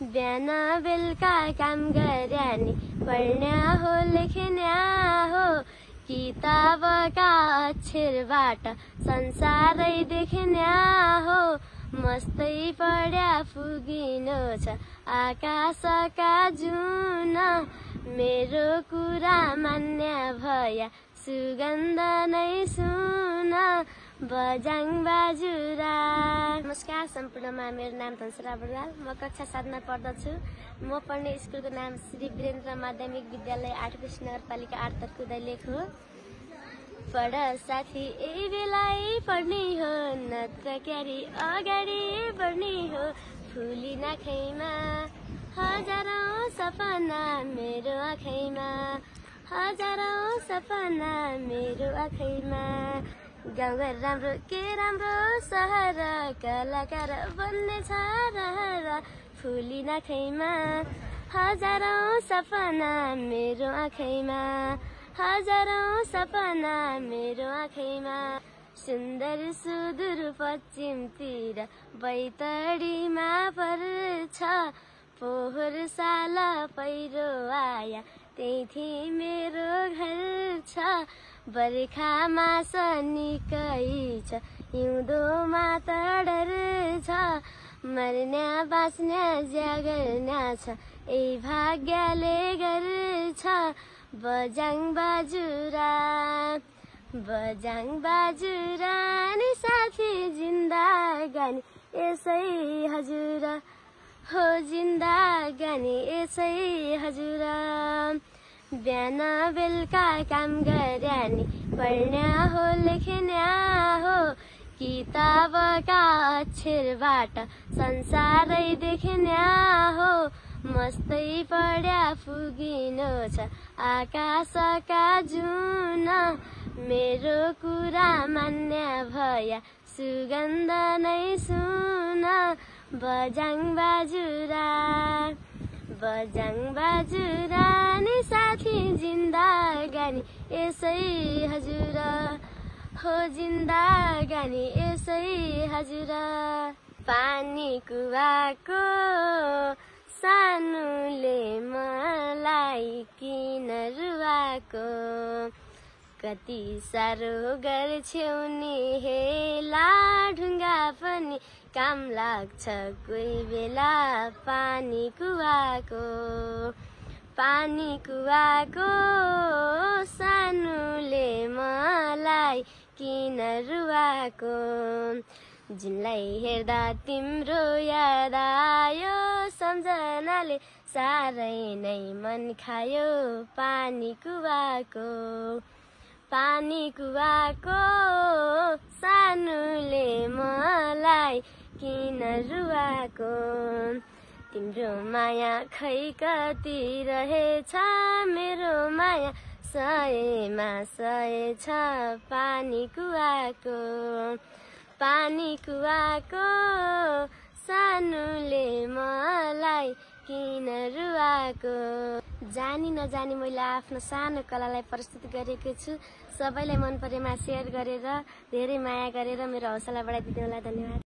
बिहान बेलुका काम गर्या नि पढ्या हो लेख्या हो किताबका अक्षरबाट संसारै देख्या हो मस्तै पढ्या पुगिनु छ आकाशका जुन मेरो कुरा मान्या भया सुगन्ध नै सुन बजाङ बाजुरा। नमस्कार सम्पूर्णमा, मेरो नाम धनसरा बरुवाल। म कक्षा 7 मा पढ्दछु। म पढ्ने स्कुलको नाम श्री वीरेन्द्र माध्यमिक विद्यालय 8 कृषि नगरपालिका 8 तर्कु दैलेख हो। पढ साथी यही बेलै पढ्ने हो नत्र क्यारी अगाडि बढ्ने हो। फुली नाखैमा हजारौं सपना मेरो आँखैमा, हजारौं सपना मेरो आँखैमा। गाउँघर राम्रो के राम्रो सहर कलाकार बन्ने छ रहर। फुली नाखैमा हजारौं सपना मेरो आँखैमा, हजारौं सपना मेरो आँखैमा। सुन्दर सुदूर पश्चिमतिर बैतडीमा पर्छ पोहोर साल पहिरो आया त्यही मेरो घर छ। बर्खामा निकै छ हिउँदोमा त डर छ। मर्न्या बाँच्न्या ज्यागर्न्या छ यही भाग्यले गर्छ। बजाङ बाजुरा बजाङ बाजुरा नि साथी जिन्दागानी यसै हजुर हो जिन्दागानी यसै हजुर। बिहान बेलुका काम गर्या नि पढ्या हो लेख्या हो किताबका अक्षरबाट संसारै देख्या हो मस्तै पढ्या पुगिनु छ आकाशका जुन मेरो कुरा मान्या भया सुगन्ध नै सुन बजाङ बाजुरा बजाङ बाजुरा नि साथी जिन्दागानी यसै हजुर हो जिन्दागानी यसै हजुर। पानी कुवाको सानुले मलाई किन रुवाको कति साह्रो गर्छौ नि हेला ढुङ्गा पनि काम लाग्छ कोही बेला। पानी कुवाको सानुले मलाई किन रुवाको जिनलाई हेर्दा तिम्रो याद आयो सम्झनाले साह्रै नै मन खायो। पानी कुवाको सानुले मलाई किन रुवाको तिम्रो माया खै कति रहेछ मेरो माया सयमा सय छ। पानी कुवाको सानुले मलाई किन रुवाको। जानी नजानी मैले आफ्नो सानो कलालाई प्रस्तुत गरेको छु। सबैलाई मन परेमा सेयर गरेर धेरै माया गरेर मेरो हौसला बढाइदिनु होला। धन्यवाद।